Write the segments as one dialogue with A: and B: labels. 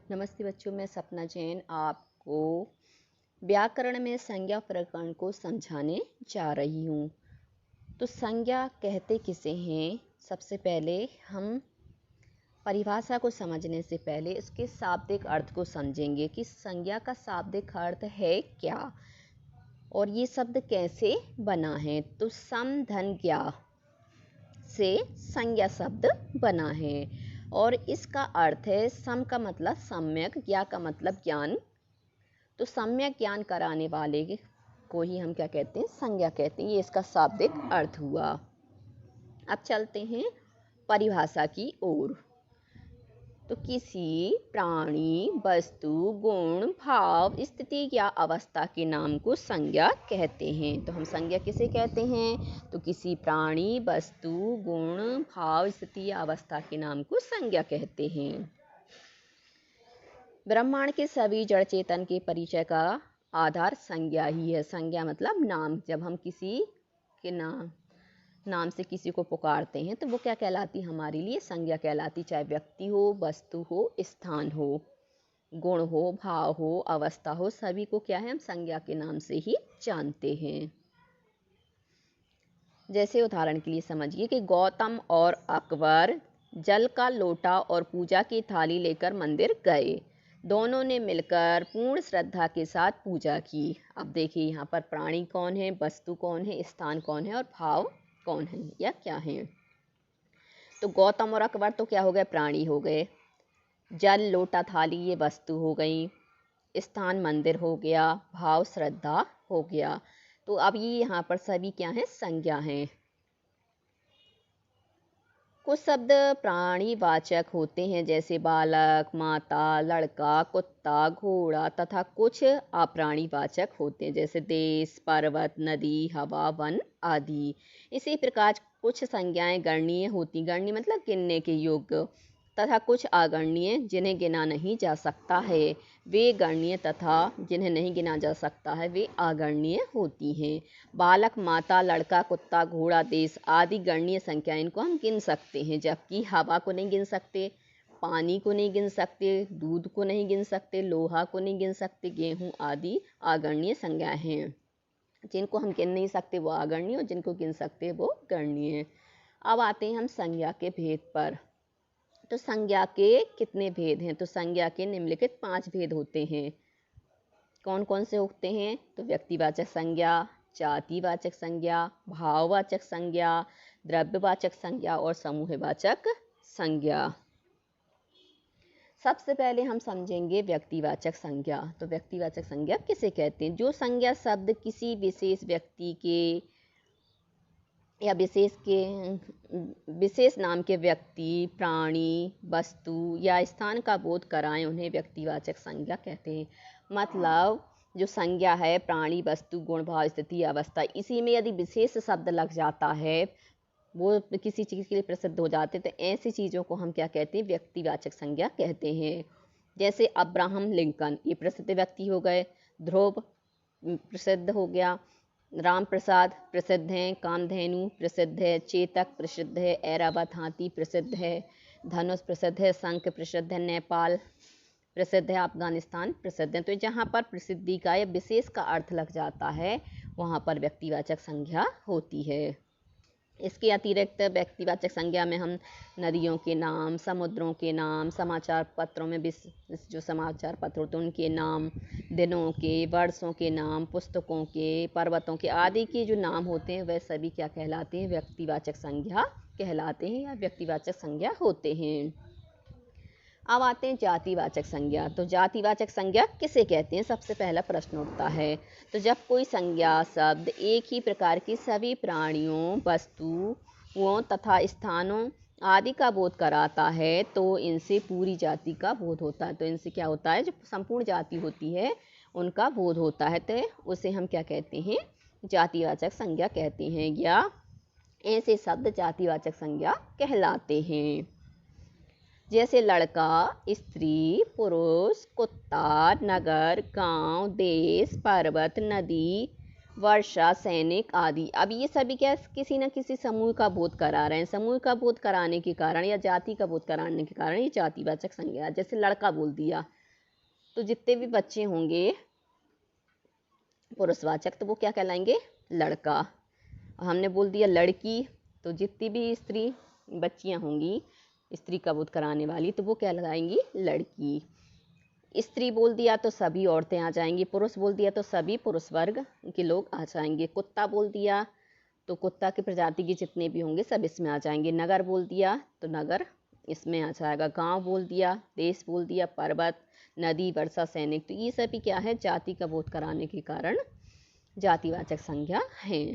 A: नमस्ते बच्चों, मैं सपना जैन आपको व्याकरण में संज्ञा प्रकरण को समझाने जा रही हूँ। तो संज्ञा कहते किसे हैं? सबसे पहले हम परिभाषा को समझने से पहले इसके शाब्दिक अर्थ को समझेंगे कि संज्ञा का शाब्दिक अर्थ है क्या और ये शब्द कैसे बना है। तो सम धन ज्ञा से संज्ञा शब्द बना है और इसका अर्थ है सम का मतलब सम्यक, ज्ञा का मतलब ज्ञान। तो सम्यक ज्ञान कराने वाले को ही हम क्या कहते हैं? संज्ञा कहते हैं। ये इसका शाब्दिक अर्थ हुआ। अब चलते हैं परिभाषा की ओर। तो किसी प्राणी, वस्तु, गुण, भाव, स्थिति या अवस्था के नाम को संज्ञा कहते हैं। तो हम संज्ञा किसे कहते हैं? तो किसी प्राणी, वस्तु, गुण, भाव, स्थिति या अवस्था के नाम को संज्ञा कहते हैं। ब्रह्मांड के सभी जड़ चेतन के परिचय का आधार संज्ञा ही है। संज्ञा मतलब नाम। जब हम किसी के नाम से किसी को पुकारते हैं तो वो क्या कहलाती? हमारे लिए संज्ञा कहलाती। चाहे व्यक्ति हो, वस्तु हो, स्थान हो, गुण हो, भाव हो, अवस्था हो, सभी को क्या है? हम संज्ञा के नाम से ही जानते हैं। जैसे उदाहरण के लिए समझिए कि गौतम और अकबर जल का लोटा और पूजा की थाली लेकर मंदिर गए। दोनों ने मिलकर पूर्ण श्रद्धा के साथ पूजा की। अब देखिए यहाँ पर प्राणी कौन है, वस्तु कौन है, स्थान कौन है और भाव कौन है या क्या है। तो गौतम और अकबर तो क्या हो गए? प्राणी हो गए। जल, लोटा, थाली ये वस्तु हो गई। स्थान मंदिर हो गया। भाव श्रद्धा हो गया। तो अब ये यहाँ पर सभी क्या हैं? संज्ञा हैं। कुछ शब्द प्राणीवाचक होते हैं जैसे बालक, माता, लड़का, कुत्ता, घोड़ा तथा कुछ अप्राणीवाचक होते हैं जैसे देश, पर्वत, नदी, हवा, वन आदि। इसी प्रकार कुछ संज्ञाएं गणनीय होती, गणनीय मतलब गिनने के योग्य, तथा कुछ अगणनीय जिन्हें गिना नहीं जा सकता है वे गणनीय, तथा जिन्हें नहीं गिना जा सकता है वे अगणनीय होती हैं। बालक, माता, लड़का, कुत्ता, घोड़ा, देश आदि गणनीय संख्या, इनको हम गिन सकते हैं, जबकि हवा को नहीं गिन सकते, पानी को नहीं गिन सकते, दूध को नहीं गिन सकते, लोहा को नहीं गिन सकते, गेहूँ आदि अगणनीय संज्ञाएं हैं। जिनको हम गिन नहीं सकते वो अगणनीय और जिनको गिन सकते वो गणनीय। अब आते हैं हम संज्ञा के भेद पर। तो संज्ञा के कितने भेद हैं? तो संज्ञा के निम्नलिखित 5 भेद होते हैं। कौन कौन से होते हैं? तो व्यक्तिवाचक संज्ञा, जातिवाचक संज्ञा, भाववाचक संज्ञा, द्रव्यवाचक संज्ञा और समूहवाचक संज्ञा। सबसे पहले हम समझेंगे व्यक्तिवाचक संज्ञा। तो व्यक्तिवाचक संज्ञा किसे कहते हैं? जो संज्ञा शब्द किसी विशेष व्यक्ति के या विशेष नाम के व्यक्ति, प्राणी, वस्तु या स्थान का बोध कराएं उन्हें व्यक्तिवाचक संज्ञा कहते हैं। मतलब जो संज्ञा है प्राणी, वस्तु, गुण, भाव, स्थिति, अवस्था, इसी में यदि विशेष शब्द लग जाता है, वो किसी चीज़ के लिए प्रसिद्ध हो जाते, तो ऐसी चीज़ों को हम क्या कहते हैं? व्यक्तिवाचक संज्ञा कहते हैं। जैसे अब्राहम लिंकन, ये प्रसिद्ध व्यक्ति हो गए। ध्रुव प्रसिद्ध हो गया। राम प्रसाद प्रसिद्ध हैं। कामधेनु प्रसिद्ध है। चेतक प्रसिद्ध है। ऐरावत हाथी प्रसिद्ध है। धनुष प्रसिद्ध है। शंख प्रसिद्ध है। नेपाल प्रसिद्ध है। अफगानिस्तान प्रसिद्ध है। तो जहाँ पर प्रसिद्धि का या विशेष का अर्थ लग जाता है वहाँ पर व्यक्तिवाचक संज्ञा होती है। इसके अतिरिक्त व्यक्तिवाचक संज्ञा में हम नदियों के नाम, समुद्रों के नाम, समाचार पत्रों में जो समाचार पत्र होते हैं उनके नाम, दिनों के, वर्षों के नाम, पुस्तकों के, पर्वतों के आदि के जो नाम होते हैं वह सभी क्या कहलाते हैं? व्यक्तिवाचक संज्ञा कहलाते हैं या व्यक्तिवाचक संज्ञा होते हैं। अब आते हैं जातिवाचक संज्ञा। तो जातिवाचक संज्ञा किसे कहते हैं? सबसे पहला प्रश्न उठता है। तो जब कोई संज्ञा शब्द एक ही प्रकार की सभी प्राणियों, वस्तुओं तथा स्थानों आदि का बोध कराता है तो इनसे पूरी जाति का बोध होता है। तो इनसे क्या होता है? जो संपूर्ण जाति होती है उनका बोध होता है, तो उसे हम क्या कहते हैं? जातिवाचक संज्ञा कहते हैं, या ऐसे शब्द जातिवाचक संज्ञा कहलाते हैं। जैसे लड़का, स्त्री, पुरुष, कुत्ता, नगर, गांव, देश, पर्वत, नदी, वर्षा, सैनिक आदि। अब ये सभी क्या किसी न किसी समूह का बोध करा रहे हैं। समूह का बोध कराने के कारण या जाति का बोध कराने के कारण ये जातिवाचक संज्ञा। जैसे लड़का बोल दिया तो जितने भी बच्चे होंगे पुरुषवाचक तो वो क्या कहलाएंगे, लड़का। और हमने बोल दिया लड़की तो जितनी भी स्त्री बच्चियां होंगी स्त्री का बोध कराने वाली तो वो क्या कहलाएंगी, लड़की। स्त्री बोल दिया तो सभी औरतें आ जाएंगी, पुरुष बोल दिया तो सभी पुरुष वर्ग के लोग आ जाएंगे। कुत्ता बोल दिया तो कुत्ता की प्रजाति के जितने भी होंगे सब इसमें आ जाएंगे। नगर बोल दिया तो नगर इसमें आ जाएगा। गांव बोल दिया, देश बोल दिया, पर्वत, नदी, वर्षा, सैनिक। तो ये सभी क्या है, जाति का बोध कराने के कारण जातिवाचक संज्ञा है।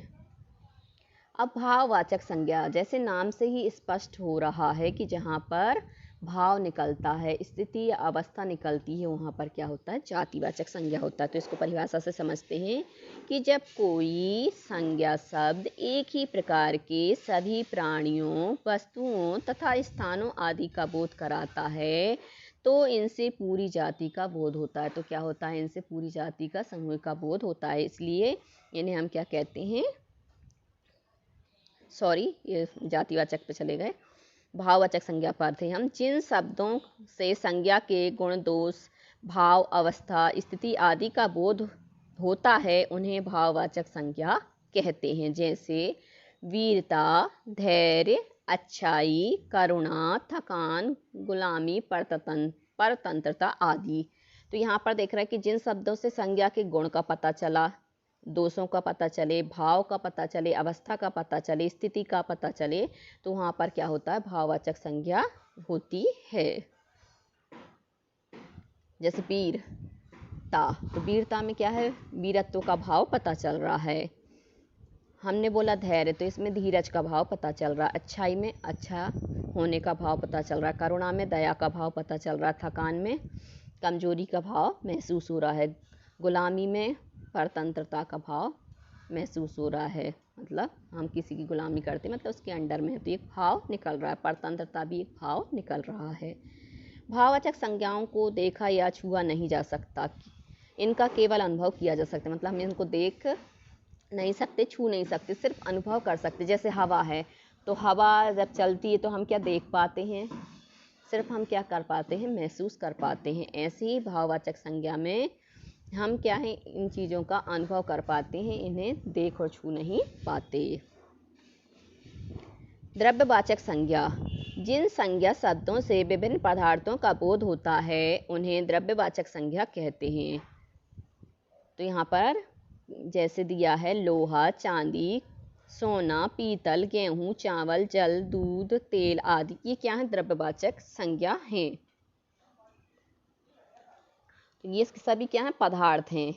A: अब भाववाचक संज्ञा, जैसे नाम से ही स्पष्ट हो रहा है कि जहाँ पर भाव निकलता है, स्थिति या अवस्था निकलती है, वहाँ पर क्या होता है, जातिवाचक संज्ञा होता है। तो इसको परिभाषा से समझते हैं कि जब कोई संज्ञा शब्द एक ही प्रकार के सभी प्राणियों, वस्तुओं तथा स्थानों आदि का बोध कराता है तो इनसे पूरी जाति का बोध होता है। तो क्या होता है, इनसे पूरी जाति का समूह का बोध होता है। इसलिए इन्हें हम क्या कहते हैं, ये जातिवाचक पे चले गए। भाववाचक संज्ञा पर थे हम। जिन शब्दों से संज्ञा के गुण, दोष, भाव, अवस्था, स्थिति आदि का बोध होता है उन्हें भाववाचक संज्ञा कहते हैं। जैसे वीरता, धैर्य, अच्छाई, करुणा, थकान, गुलामी, परतंत्रता आदि। तो यहाँ पर देख रहे हैं कि जिन शब्दों से संज्ञा के गुण का पता चला, दोषों का पता चले, भाव का पता चले, अवस्था का पता चले, स्थिति का पता चले, तो वहाँ पर क्या होता है, भाववाचक संज्ञा होती है। जैसे वीरता, तो वीरता में क्या है, वीरत्व का भाव पता चल रहा है। हमने बोला धैर्य, तो इसमें धीरज का भाव पता चल रहा है। अच्छाई में अच्छा होने का भाव पता चल रहा है। करुणा में दया का भाव पता चल रहा है। थकान में कमजोरी का भाव महसूस हो रहा है। गुलामी में परतंत्रता का भाव महसूस हो रहा है, मतलब हम किसी की गुलामी करते मतलब उसके अंडर में है, तो एक भाव निकल रहा है। परतंत्रता भी एक भाव निकल रहा है। भाववाचक संज्ञाओं को देखा या छुआ नहीं जा सकता, इनका केवल अनुभव किया जा सकता है। मतलब हम इनको देख नहीं सकते, छू नहीं सकते, सिर्फ अनुभव कर सकते। जैसे हवा है, तो हवा जब चलती है तो हम क्या देख पाते हैं, सिर्फ हम क्या कर पाते हैं, महसूस कर पाते हैं। ऐसे ही भाववाचक संज्ञा में हम क्या है, इन चीज़ों का अनुभव कर पाते हैं, इन्हें देख और छू नहीं पाते। द्रव्यवाचक संज्ञा, जिन संज्ञा शब्दों से विभिन्न पदार्थों का बोध होता है उन्हें द्रव्यवाचक संज्ञा कहते हैं। तो यहाँ पर जैसे दिया है लोहा, चांदी, सोना, पीतल, गेहूं, चावल, जल, दूध, तेल आदि, ये क्या है, द्रव्यवाचक संज्ञा हैं। तो ये सभी क्या है, पदार्थ हैं।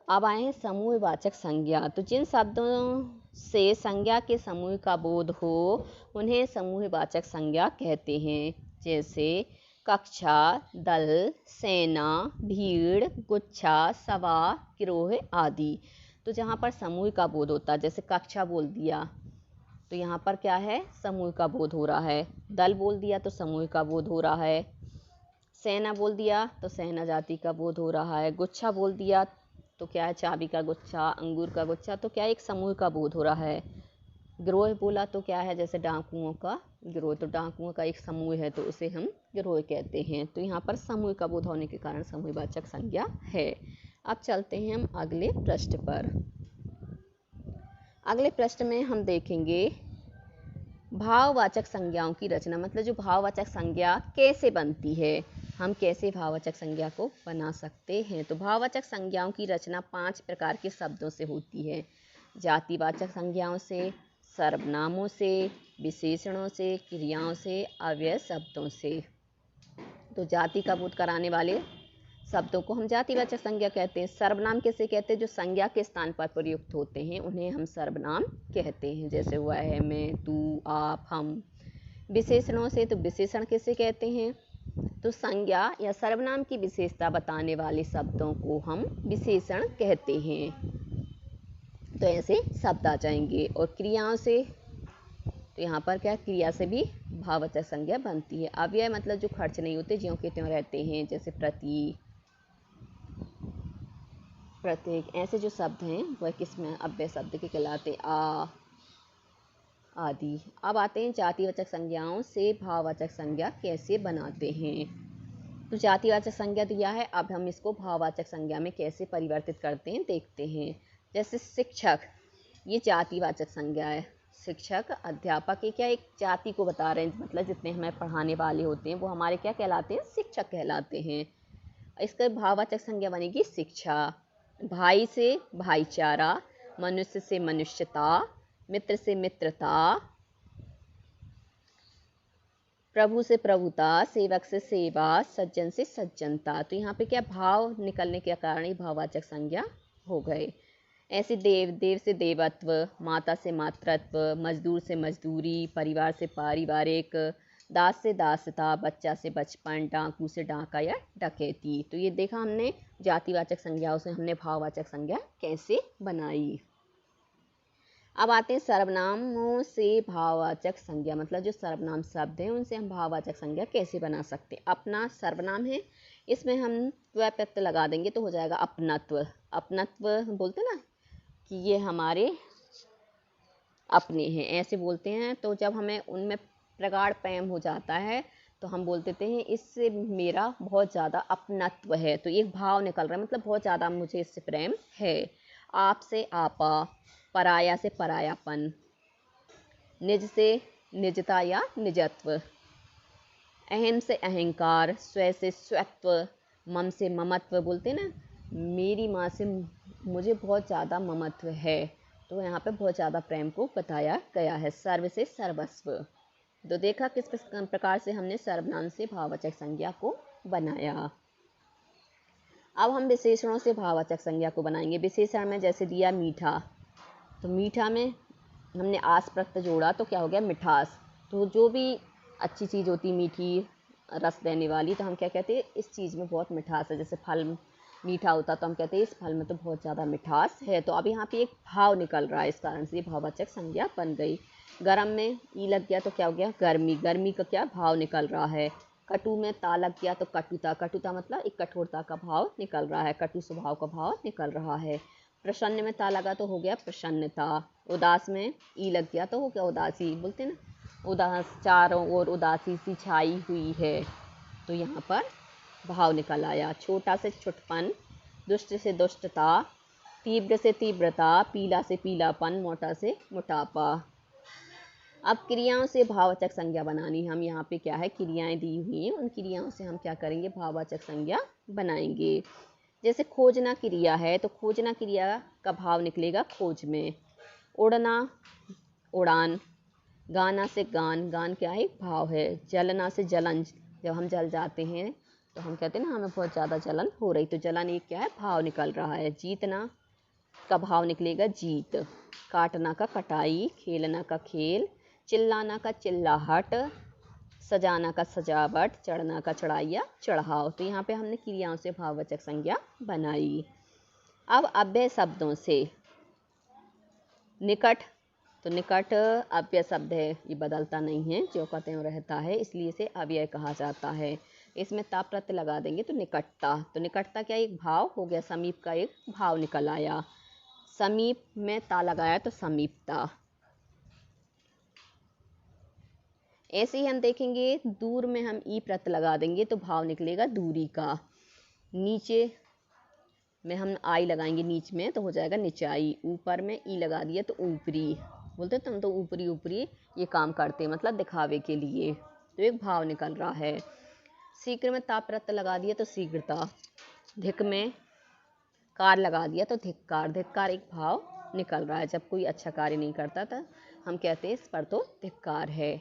A: अब आए हैं समूहवाचक संज्ञा। तो जिन शब्दों से संज्ञा के समूह का बोध हो उन्हें समूहवाचक संज्ञा कहते हैं। जैसे कक्षा, दल, सेना, भीड़, गुच्छा, सभा, गिरोह आदि। तो जहाँ पर समूह का बोध होता है, जैसे कक्षा बोल दिया तो यहाँ पर क्या है, समूह का बोध हो रहा है। दल बोल दिया तो समूह का बोध हो रहा है। सेना बोल दिया तो सेना जाति का बोध हो रहा है। गुच्छा बोल दिया तो क्या है, चाबी का गुच्छा, अंगूर का गुच्छा, तो क्या एक समूह का बोध हो रहा है। गिरोह बोला तो क्या है, जैसे डाकुओं का गिरोह, तो डाकुओं का एक समूह है तो उसे हम गिरोह कहते हैं। तो यहाँ पर समूह का बोध होने के कारण समूहवाचक संज्ञा है। अब चलते हैं हम अगले पृष्ठ पर। अगले पृष्ठ में हम देखेंगे भाववाचक संज्ञाओं की रचना, मतलब जो भाववाचक संज्ञा कैसे बनती है, हम कैसे भाववाचक संज्ञा को बना सकते हैं। तो भाववाचक संज्ञाओं की रचना 5 प्रकार के शब्दों से होती है। जातिवाचक संज्ञाओं से, सर्वनामों से, विशेषणों से, क्रियाओं से, अव्यय शब्दों से। तो जाति का बोध कराने वाले शब्दों को हम जातिवाचक संज्ञा कहते हैं। सर्वनाम किसे कहते हैं, जो संज्ञा के स्थान पर प्रयुक्त होते हैं उन्हें हम सर्वनाम कहते हैं। जैसे वह, मैं, तू, आप, हम। विशेषणों से, तो विशेषण किसे कहते हैं, तो संज्ञा या सर्वनाम की विशेषता बताने वाले शब्दों को हम विशेषण कहते हैं। तो ऐसे शब्द आ जाएंगे। और क्रियाओं से, तो यहाँ पर क्या, क्रिया से भी भाववाचक संज्ञा बनती है। अव्यय मतलब जो खर्च नहीं होते, ज्यों के त्यों रहते हैं, जैसे प्रति, प्रत्येक ऐसे जो शब्द हैं वह किस में अव्यय शब्द के कहलाते आ आदि। अब आते हैं जातिवाचक संज्ञाओं से भाववाचक संज्ञा कैसे बनाते हैं। तो जातिवाचक संज्ञा दिया है, अब हम इसको भाववाचक संज्ञा में कैसे परिवर्तित करते हैं देखते हैं। जैसे शिक्षक, ये जातिवाचक संज्ञा है। शिक्षक अध्यापक ये क्या एक जाति को बता रहे हैं, मतलब जितने हमें पढ़ाने वाले होते हैं वो हमारे क्या कहलाते हैं, शिक्षक कहलाते हैं। इसका भाववाचक संज्ञा बनेगी शिक्षा। भाई से भाईचारा, मनुष्य से मनुष्यता, मित्र से मित्रता, प्रभु से प्रभुता, सेवक से सेवा, सज्जन से सज्जनता। तो यहाँ पे क्या भाव निकलने के कारण ही भाववाचक संज्ञा हो गए। ऐसे देव, देव से देवत्व, माता से मातृत्व, मजदूर से मजदूरी, परिवार से पारिवारिक, दास से दासता, बच्चा से बचपन, डाकू से डाका या डकैती। तो ये देखा हमने जातिवाचक संज्ञाओं से हमने भाववाचक संज्ञा कैसे बनाई। अब आते हैं सर्वनामों से भाववाचक संज्ञा, मतलब जो सर्वनाम शब्द हैं उनसे हम भाववाचक संज्ञा कैसे बना सकते हैं। अपना सर्वनाम है, इसमें हम त्व प्रत्यय लगा देंगे तो हो जाएगा अपनत्व। अपनत्व बोलते ना कि ये हमारे अपने हैं, ऐसे बोलते हैं। तो जब हमें उनमें प्रगाढ़ प्रेम हो जाता है तो हम बोल देते हैं इससे मेरा बहुत ज़्यादा अपनत्व है। तो एक भाव निकल रहा है, मतलब बहुत ज़्यादा मुझे इससे प्रेम है। आप से आपा, पराया से परायापन, निज से निजता या निजत्व, अहम से अहंकार, स्व से स्वत्व, मम से ममत्व। बोलते हैं ना मेरी माँ से मुझे बहुत ज़्यादा ममत्व है, तो यहाँ पे बहुत ज़्यादा प्रेम को बताया गया है। सर्व से सर्वस्व। तो देखा किस प्रकार से हमने सर्वनाम से भाववाचक संज्ञा को बनाया। अब हम विशेषणों से भाववाचक संज्ञा को बनाएंगे। विशेषण में जैसे दिया मीठा, तो मीठा में हमने आस प्रत्यय जोड़ा तो क्या हो गया मिठास। तो जो भी अच्छी चीज़ होती मीठी रस देने वाली, तो हम क्या कहते हैं इस चीज़ में बहुत मिठास है। जैसे फल मीठा होता तो हम कहते हैं इस फल में तो बहुत ज़्यादा मिठास है। तो अब यहाँ पे एक भाव निकल रहा है, इस कारण से ये भाववाचक संज्ञा बन गई। गर्म में ई लग गया तो क्या हो गया गर्मी, गर्मी का क्या भाव निकल रहा है। कटु में ता लग गया तो कटुता, कटुता मतलब एक कठोरता का भाव निकल रहा है, कटु स्वभाव का भाव निकल रहा है। प्रसन्न में ता लगा तो हो गया प्रसन्नता। उदास में ई लग गया तो हो गया उदासी। बोलते हैं ना उदास, चारों ओर उदासी सी छाई हुई है, तो यहाँ पर भाव निकल आया। छोटा से छुटपन, दुष्ट से दुष्टता, तीव्र से तीव्रता, पीला से पीलापन, मोटा से मोटापा। अब क्रियाओं से भाववाचक संज्ञा बनानी। हम यहाँ पे क्या है क्रियाएं दी हुई हैं, उन क्रियाओं से हम क्या करेंगे भाववाचक संज्ञा बनाएंगे। जैसे खोजना क्रिया है तो खोजना क्रिया का भाव निकलेगा खोज में। उड़ना उड़ान, गाना से गान, गान क्या है भाव है। जलना से जलन, जब हम जल जाते हैं तो हम कहते हैं ना हमें बहुत ज़्यादा जलन हो रही, तो जलन एक क्या है भाव निकल रहा है। जीतना का भाव निकलेगा जीत। काटना का कटाई, खेलना का खेल, चिल्लाना का चिल्लाहट, सजाना का सजावट, चढ़ना का चढ़ाई या चढ़ाव। तो यहाँ पे हमने क्रियाओं से भाववाचक संज्ञा बनाई। अब अव्यय शब्दों से निकट, तो निकट अव्यय शब्द है, ये बदलता नहीं है, जो का त्यों रहता है, इसलिए इसे अव्यय कहा जाता है। इसमें ता प्रत्यय लगा देंगे तो निकटता। तो निकटता क्या एक भाव हो गया, समीप का एक भाव निकल आया। समीप में ता लगाया तो समीपता। ऐसे ही हम देखेंगे दूर में हम ई प्रत्यय लगा देंगे तो भाव निकलेगा दूरी का। नीचे में हम आई लगाएंगे नीच में तो हो जाएगा निचाई। ऊपर में ई लगा दिया तो ऊपरी। बोलते तुम तो ऊपरी ऊपरी ये काम करते, मतलब दिखावे के लिए, तो एक भाव निकल रहा है। शीघ्र में ता प्रत्यय लगा दिया तो शीघ्रता। धिक में कार लगा दिया तो धिक्कार। धिक्कार एक भाव निकल रहा है, जब कोई अच्छा कार्य नहीं करता था हम कहते हैं इस पर तो धिक्कार है।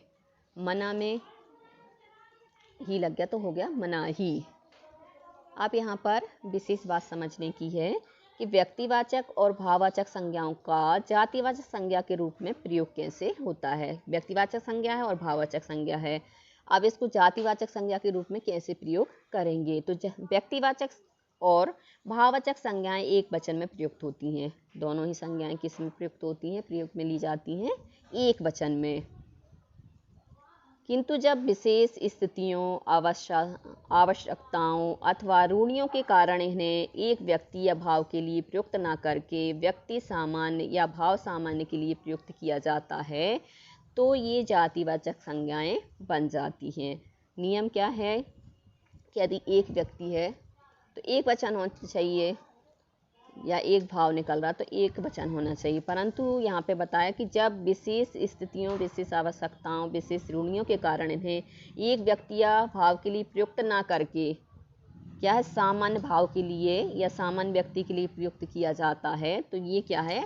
A: मना में ही लग गया तो हो गया मनाही। अब यहाँ पर विशेष बात समझने की है कि व्यक्तिवाचक और भाववाचक संज्ञाओं का जातिवाचक संज्ञा के रूप में प्रयोग कैसे होता है। व्यक्तिवाचक संज्ञा है और भाववाचक संज्ञा है। अब इसको जातिवाचक संज्ञा के रूप में कैसे प्रयोग करेंगे। तो व्यक्तिवाचक और भाववाचक संज्ञाएं एक वचन में प्रयुक्त होती हैं। दोनों ही संज्ञाएं किस में प्रयुक्त होती हैं, प्रयोग में ली जाती हैं एक वचन में। किंतु जब विशेष स्थितियों, आवश्यकताओं अथवा रूढ़ियों के कारण इन्हें एक व्यक्ति या भाव के लिए प्रयुक्त न करके व्यक्ति सामान्य या भाव सामान्य के लिए प्रयुक्त किया जाता है, तो ये जातिवाचक संज्ञाएं बन जाती हैं। नियम क्या है कि यदि एक व्यक्ति है तो एक वचन होना चाहिए, या एक भाव निकल रहा तो एक वचन होना चाहिए, परंतु यहाँ पे बताया कि जब विशेष स्थितियों, विशेष आवश्यकताओं, विशेष रूढ़ियों के कारण इन्हें एक व्यक्ति या भाव के लिए प्रयुक्त ना करके क्या है, सामान्य भाव के लिए या सामान्य व्यक्ति के लिए प्रयुक्त किया जाता है, तो ये क्या है,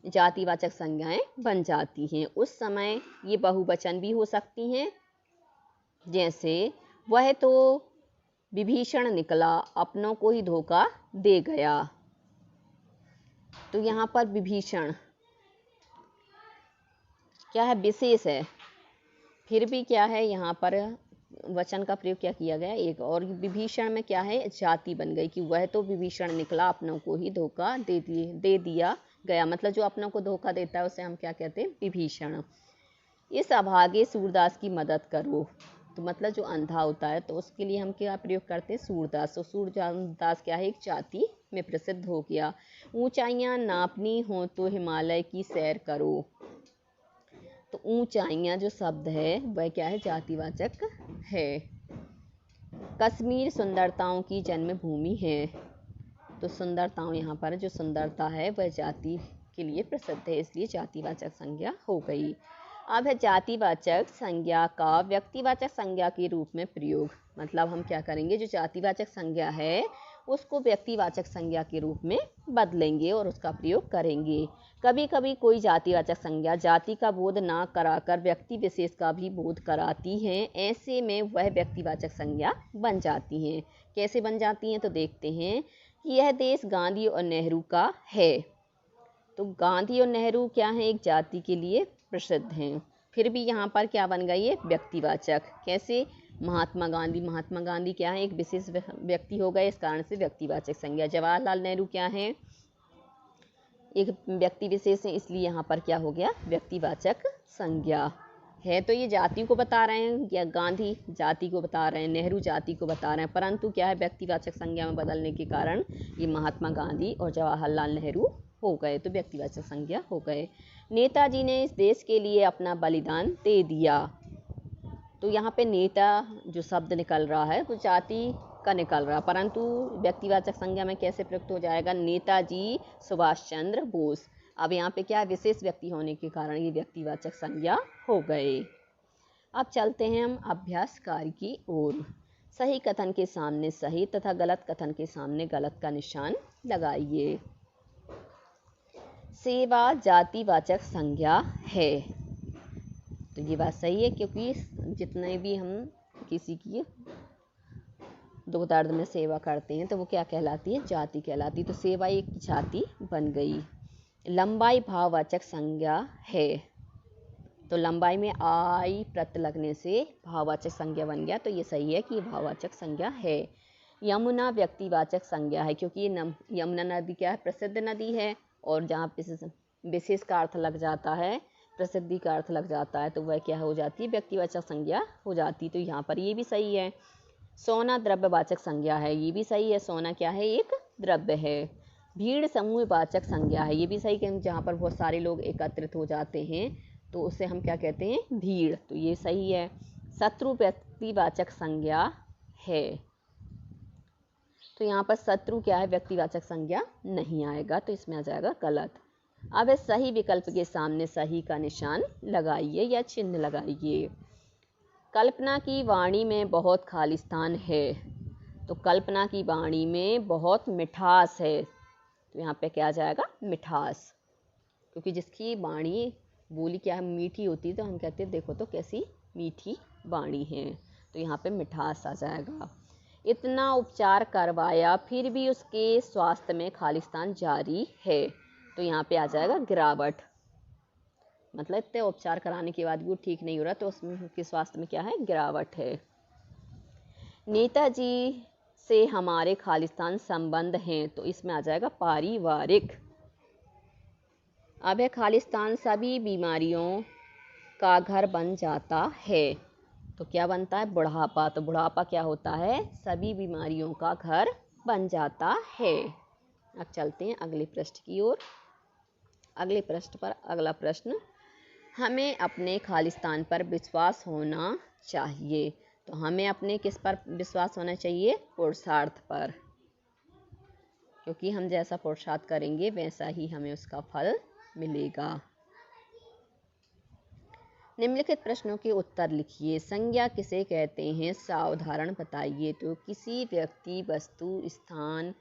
A: जातिवाचक संज्ञाएं बन जाती हैं। उस समय ये बहुवचन भी हो सकती हैं, जैसे वह तो विभीषण निकला, अपनों को ही धोखा दे गया। तो यहाँ पर विभीषण क्या है, विशेष है, फिर भी क्या है, यहाँ पर वचन का प्रयोग क्या किया गया, एक। और विभीषण में क्या है, जाति बन गई कि वह तो विभीषण निकला, अपनों को ही धोखा दे दिया गया। मतलब जो अपनों को धोखा देता है उसे हम क्या कहते हैं, विभीषण। इस अभागे सूरदास की मदद करो, तो मतलब जो अंधा होता है तो उसके लिए हम क्या प्रयोग करते हैं, सूरदास। तो सूरदास क्या है, एक जाति में प्रसिद्ध हो गया। ऊंचाइयां नापनी हो तो हिमालय की सैर करो, तो ऊंचाइयां जो शब्द है वह क्या है, जातिवाचक है। कश्मीर सुंदरताओं की जन्मभूमि है, तो सुंदरताओं, यहाँ पर जो सुंदरता है वह जाति के लिए प्रसिद्ध है, इसलिए जातिवाचक संज्ञा हो गई। अब है जातिवाचक संज्ञा का व्यक्तिवाचक संज्ञा के रूप में प्रयोग। मतलब हम क्या करेंगे, जो जातिवाचक संज्ञा है उसको व्यक्तिवाचक संज्ञा के रूप में बदलेंगे और उसका प्रयोग करेंगे। कभी कभी कोई जातिवाचक संज्ञा जाति का बोध ना कराकर व्यक्ति विशेष का भी बोध कराती हैं, ऐसे में वह व्यक्तिवाचक संज्ञा बन जाती हैं। कैसे बन जाती हैं, तो देखते हैं कि यह देश गांधी और नेहरू का है, तो गांधी और नेहरू क्या है, एक जाति के लिए प्रसिद्ध हैं। फिर भी यहाँ पर क्या बन गई है, व्यक्तिवाचक। कैसे, महात्मा गांधी क्या है, एक विशेष व्यक्ति हो गए, इस कारण से व्यक्तिवाचक संज्ञा। जवाहरलाल नेहरू क्या है, एक व्यक्ति विशेष है, इसलिए यहाँ पर क्या हो गया, व्यक्तिवाचक संज्ञा है। तो ये जाति को बता रहे हैं, या गांधी जाति को बता रहे हैं, नेहरू जाति को बता रहे हैं, परंतु क्या है, व्यक्तिवाचक संज्ञा में बदलने के कारण ये महात्मा गांधी और जवाहरलाल नेहरू हो गए, तो व्यक्तिवाचक संज्ञा हो गए। नेताजी ने इस देश के लिए अपना बलिदान दे दिया, तो यहाँ पे नेता जो शब्द निकल रहा है वो जाति का निकल रहा, परंतु व्यक्तिवाचक संज्ञा में कैसे प्रयुक्त हो जाएगा, नेताजी सुभाष चंद्र बोस। अब यहाँ पे क्या है, विशेष व्यक्ति होने के कारण ये व्यक्तिवाचक संज्ञा हो गए। अब चलते हैं हम अभ्यास कार्य की ओर। सही कथन के सामने सही तथा गलत कथन के सामने गलत का निशान लगाइए। सेवा जातिवाचक संज्ञा है, तो ये बात सही है, क्योंकि जितने भी हम किसी की दुख दर्द में सेवा करते हैं तो वो क्या कहलाती है, जाति कहलाती, तो सेवा एक जाति बन गई। लंबाई भाववाचक संज्ञा है, तो लंबाई में आई प्रत्यय लगने से भाववाचक संज्ञा बन गया, तो ये सही है कि भाववाचक संज्ञा है। यमुना व्यक्तिवाचक संज्ञा है, क्योंकि यमुना नदी क्या है, प्रसिद्ध नदी है, और जहाँ विशेष का अर्थ लग जाता है, प्रसिद्धि का अर्थ लग जाता है, तो वह क्या हो जाती है, व्यक्तिवाचक संज्ञा हो जाती, तो यहाँ पर ये भी सही है। सोना द्रव्यवाचक संज्ञा है, ये भी सही है, सोना क्या है, एक द्रव्य है। भीड़ समूहवाचक संज्ञा है, ये भी सही है, जहाँ पर बहुत सारे लोग एकत्रित हो जाते हैं तो उसे हम क्या कहते हैं, भीड़, तो ये सही है। शत्रु व्यक्तिवाचक संज्ञा है, तो यहाँ पर शत्रु क्या है, व्यक्तिवाचक संज्ञा नहीं आएगा, तो इसमें आ जाएगा गलत। अब सही विकल्प के सामने सही का निशान लगाइए या चिन्ह लगाइए। कल्पना की वाणी में बहुत खालिस्तान है, तो कल्पना की वाणी में बहुत मिठास है, तो यहाँ पे क्या आ जाएगा, मिठास, क्योंकि जिसकी वाणी बोली क्या है, मीठी होती है, तो हम कहते हैं देखो तो कैसी मीठी वाणी है, तो यहाँ पे मिठास आ जाएगा। इतना उपचार करवाया फिर भी उसके स्वास्थ्य में खालिस्तान जारी है, तो यहाँ पे आ जाएगा गिरावट, मतलब इतने उपचार कराने के बाद भी वो ठीक नहीं हो रहा, तो उसके स्वास्थ्य में क्या है, गिरावट है। नेताजी से हमारे खालिस्तान संबंध हैं, तो इसमें आ जाएगा पारिवारिक। अब है खालिस्तान सभी बीमारियों का घर बन जाता है, तो क्या बनता है? बुढ़ापा। तो बुढ़ापा क्या होता है? सभी बीमारियों का घर बन जाता है। अब चलते हैं अगले पृष्ठ की ओर। अगले पृष्ठ पर अगला प्रश्न, हमें अपने खालिस्तान पर विश्वास होना चाहिए। तो हमें अपने किस पर विश्वास होना चाहिए? पुरुषार्थ पर, क्योंकि हम जैसा पुरुषार्थ करेंगे वैसा ही हमें उसका फल मिलेगा। निम्नलिखित प्रश्नों के उत्तर लिखिए। संज्ञा किसे कहते हैं? सावधारण बताइए। तो किसी व्यक्ति, वस्तु, स्थान,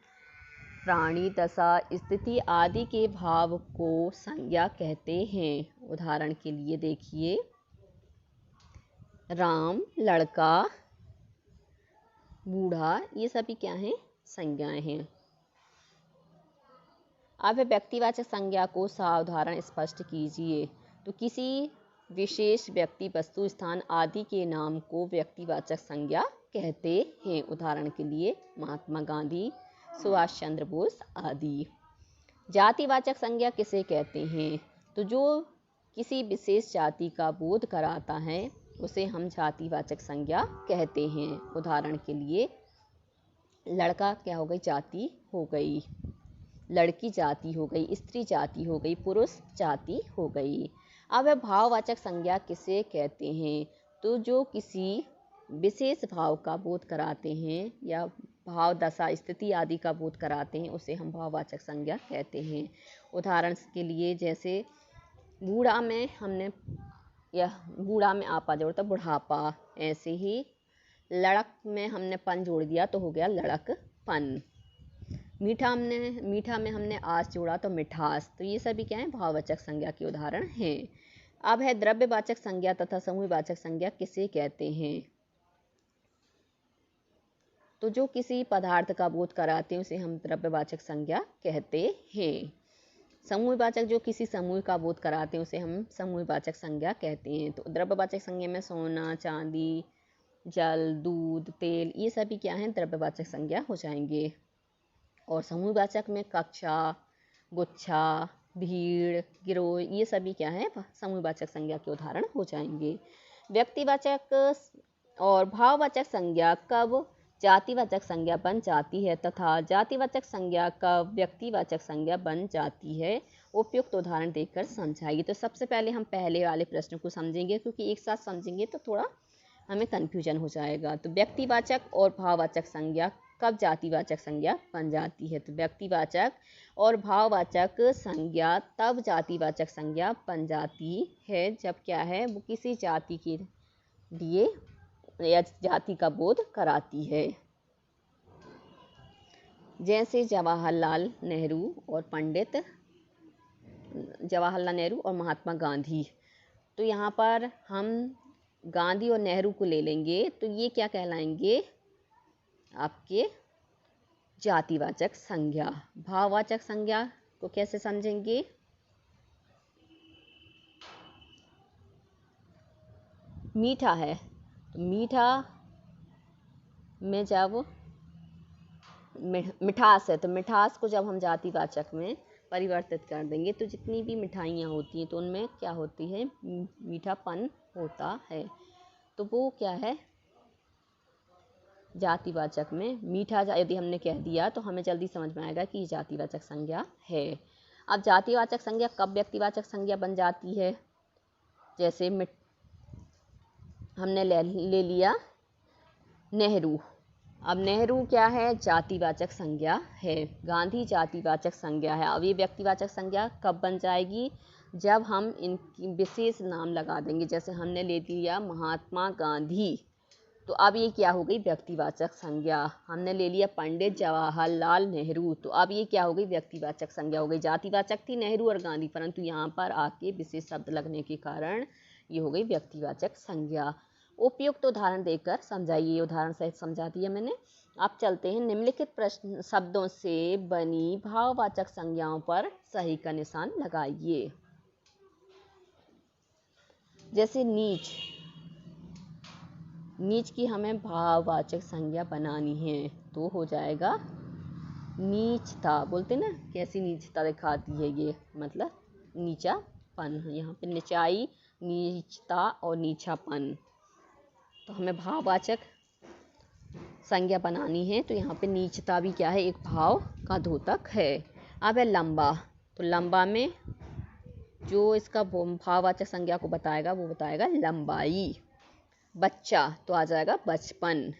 A: प्राणी, दशा, स्थिति आदि के भाव को संज्ञा कहते हैं। उदाहरण के लिए देखिए, राम, लड़का, बूढ़ा, ये सभी क्या हैं? संज्ञाएं हैं। अब व्यक्तिवाचक संज्ञा को सावधारण स्पष्ट कीजिए। तो किसी विशेष व्यक्ति, वस्तु, स्थान आदि के नाम को व्यक्तिवाचक संज्ञा कहते हैं। उदाहरण के लिए महात्मा गांधी, सुभाष चंद्र बोस आदि। जातिवाचक संज्ञा किसे कहते हैं? तो जो किसी विशेष जाति का बोध कराता है उसे हम जातिवाचक संज्ञा कहते हैं। उदाहरण के लिए लड़का क्या हो गई? जाति हो गई, लड़की जाति हो गई, स्त्री जाति हो गई, पुरुष जाति हो गई। अब भाववाचक संज्ञा किसे कहते हैं? तो जो किसी विशेष भाव का बोध कराते हैं या भाव, दशा, स्थिति आदि का बोध कराते हैं उसे हम भाववाचक संज्ञा कहते हैं। उदाहरण के लिए जैसे बूढ़ा में हमने बूढ़ा में आपा जोड़ा तो बुढ़ापा, ऐसे ही लड़क में हमने पन जोड़ दिया तो हो गया लड़कपन। मीठा में हमने आस जोड़ा तो मिठास। तो ये सभी क्या है? भाववाचक संज्ञा के उदाहरण हैं। अब है द्रव्यवाचक संज्ञा तथा समूहवाचक संज्ञा किसे कहते हैं? तो जो किसी पदार्थ का बोध कराते हैं उसे हम द्रव्यवाचक संज्ञा कहते हैं। समूहवाचक जो किसी समूह का बोध कराते हैं उसे हम समूहवाचक संज्ञा कहते हैं। तो द्रव्यवाचक संज्ञा में सोना, चांदी, जल, दूध, तेल, ये सभी क्या हैं? द्रव्यवाचक संज्ञा हो जाएंगे। और समूहवाचक में कक्षा, गुच्छा, भीड़, गिरोह, ये सभी क्या है? समूहवाचक संज्ञा के उदाहरण हो जाएंगे। व्यक्तिवाचक और भाववाचक संज्ञा कब जातिवाचक संज्ञा बन जाती है तथा जातिवाचक संज्ञा कब व्यक्तिवाचक संज्ञा बन जाती है? उपयुक्त उदाहरण देकर समझाइए। तो सबसे पहले हम पहले वाले प्रश्न को समझेंगे, क्योंकि एक साथ समझेंगे तो थोड़ा हमें कन्फ्यूजन हो जाएगा। तो व्यक्तिवाचक और भाववाचक संज्ञा कब जातिवाचक संज्ञा बन जाती है? तो व्यक्तिवाचक और भाववाचक संज्ञा तब जातिवाचक संज्ञा बन जाती है जब क्या है? वो किसी जाति के लिए या जाति का बोध कराती है। जैसे जवाहरलाल नेहरू और महात्मा गांधी। तो यहाँ पर हम गांधी और नेहरू को ले लेंगे तो ये क्या कहलाएंगे? आपके जातिवाचक संज्ञा। भाववाचक संज्ञा को कैसे समझेंगे? मीठा है तो मीठा में जब मिठास है तो मिठास को जब हम जातिवाचक में परिवर्तित कर देंगे तो जितनी भी मिठाइयाँ होती हैं तो उनमें क्या होती है? मीठापन होता है। तो वो क्या है? जातिवाचक में मीठा यदि हमने कह दिया तो हमें जल्दी समझ में आएगा कि ये जातिवाचक संज्ञा है। अब जातिवाचक संज्ञा कब व्यक्तिवाचक संज्ञा बन जाती है? जैसे हमने ले लिया नेहरू। अब नेहरू क्या है? जातिवाचक संज्ञा है। गांधी जातिवाचक संज्ञा है। अब ये व्यक्तिवाचक संज्ञा कब बन जाएगी? जब हम इनकी विशेष नाम लगा देंगे। जैसे हमने ले लिया महात्मा गांधी तो अब ये क्या हो गई? व्यक्तिवाचक संज्ञा। हमने ले लिया पंडित जवाहरलाल नेहरू तो अब ये क्या हो गई? व्यक्तिवाचक संज्ञा हो गई। जातिवाचक थी नेहरू और गांधी, परंतु यहाँ पर आके विशेष शब्द लगने के कारण ये हो गई व्यक्तिवाचक संज्ञा। उपयुक्त उदाहरण देकर समझाइए। उदाहरण सहित समझा दिया मैंने। आप चलते हैं निम्नलिखित प्रश्न शब्दों से बनी भाववाचक संज्ञाओं पर सही का निशान लगाइए। जैसे नीच, नीच की हमें भाववाचक संज्ञा बनानी है तो हो जाएगा नीचता। बोलते ना कैसी नीचता दिखाती है ये, मतलब नीचापन। यहाँ पे नीचाई, नीचता और नीचापन। तो तो हमें भाववाचक संज्ञा बनानी है, तो यहाँ पे नीचता भी क्या है, एक भाव का द्योतक है। अब है लंबा, तो लंबा में जो इसका भाववाचक संज्ञा को बताएगा वो बताएगा लंबाई। बच्चा तो आ जाएगा बचपन।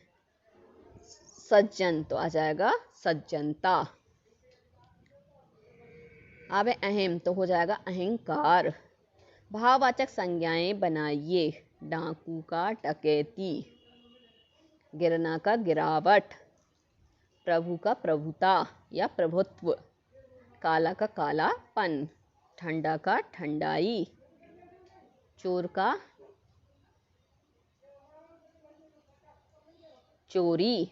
A: सज्जन तो आ जाएगा सज्जनता। अब है अहम, तो हो जाएगा अहंकार। भाववाचक संज्ञाएं बनाइए। डाकू का डकैती, गिरना का गिरावट, प्रभु का प्रभुता या प्रभुत्व, काला का कालापन, ठंडा का ठंडाई, चोर का चोरी,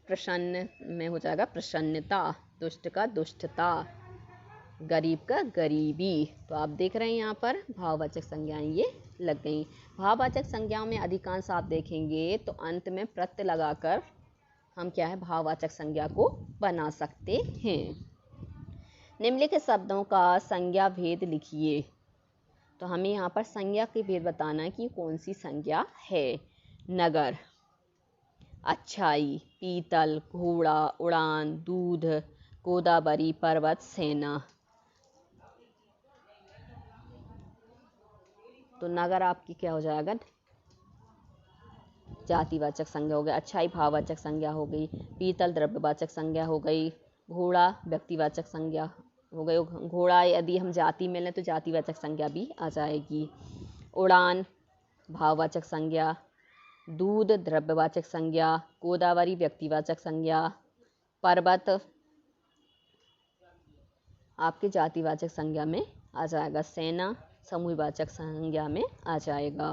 A: प्रसन्न में हो जाएगा प्रसन्नता, दुष्ट का दुष्टता, गरीब का गरीबी। तो आप देख रहे हैं यहाँ पर भाववाचक संज्ञाएं ये लग गई। भाववाचक संज्ञाओं में अधिकांश आप देखेंगे तो अंत में प्रत्यय लगाकर हम क्या है भाववाचक संज्ञा को बना सकते हैं। निम्नलिखित शब्दों का संज्ञा भेद लिखिए। तो हमें यहाँ पर संज्ञा के भेद बताना है कि कौन सी संज्ञा है। नगर, अच्छाई, पीतल, घोड़ा, उड़ान, दूध, गोदावरी, पर्वत, सेना। तो नगर आपकी क्या हो जाएगा, जातिवाचक संज्ञा हो गया। अच्छाई भाववाचक संज्ञा हो गई। पीतल द्रव्यवाचक संज्ञा हो गई। घोड़ा व्यक्तिवाचक संज्ञा हो गई। घोड़ा यदि हम जाति में लें तो जातिवाचक संज्ञा भी आ जाएगी। उड़ान भाववाचक संज्ञा। दूध द्रव्यवाचक संज्ञा। गोदावरी व्यक्तिवाचक संज्ञा। पर्वत आपके जातिवाचक संज्ञा में आ जाएगा। सेना समूहवाचक संज्ञा में आ जाएगा।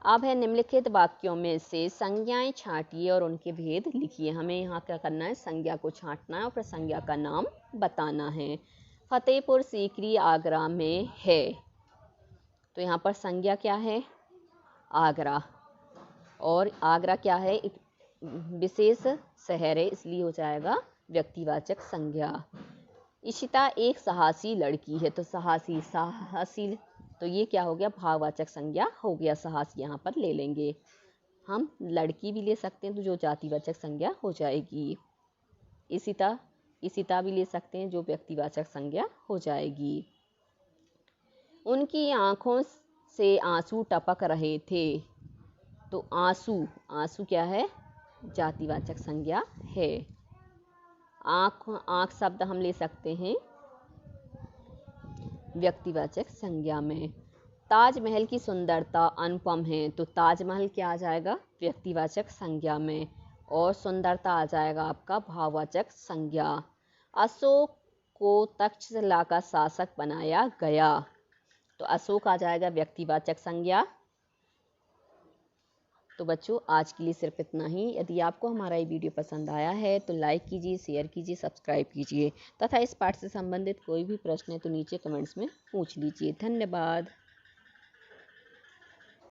A: अब है निम्नलिखित वाक्यों में से संज्ञाएं छांटिए और उनके भेद लिखिए। हमें यहाँ क्या करना है, संज्ञा को छांटना है और फिर संज्ञा का नाम बताना है। फतेहपुर सीकरी आगरा में है। तो यहाँ पर संज्ञा क्या है, आगरा, और आगरा क्या है, एक विशेष शहर है, इसलिए हो जाएगा व्यक्तिवाचक संज्ञा। इशिता एक साहसी लड़की है। तो साहसी तो ये क्या हो गया, भाववाचक संज्ञा हो गया। साहस यहाँ पर ले लेंगे हम। लड़की भी ले सकते हैं तो जो जातिवाचक संज्ञा हो जाएगी। इशिता भी ले सकते हैं जो व्यक्तिवाचक संज्ञा हो जाएगी। उनकी आंखों से आंसू टपक रहे थे। तो आंसू क्या है, जातिवाचक संज्ञा है। आंख शब्द हम ले सकते हैं व्यक्तिवाचक संज्ञा में। ताजमहल की सुंदरता अनुपम है। तो ताजमहल क्या आ जाएगा, व्यक्तिवाचक संज्ञा में, और सुंदरता आ जाएगा आपका भाववाचक संज्ञा। अशोक को तक्षशिला का शासक बनाया गया। तो अशोक आ जाएगा व्यक्तिवाचक संज्ञा। तो बच्चों आज के लिए सिर्फ इतना ही। यदि आपको हमारा ये वीडियो पसंद आया है तो लाइक कीजिए, शेयर कीजिए, सब्सक्राइब कीजिए तथा इस पाठ से संबंधित कोई भी प्रश्न है तो नीचे कमेंट्स में पूछ लीजिए। धन्यवाद।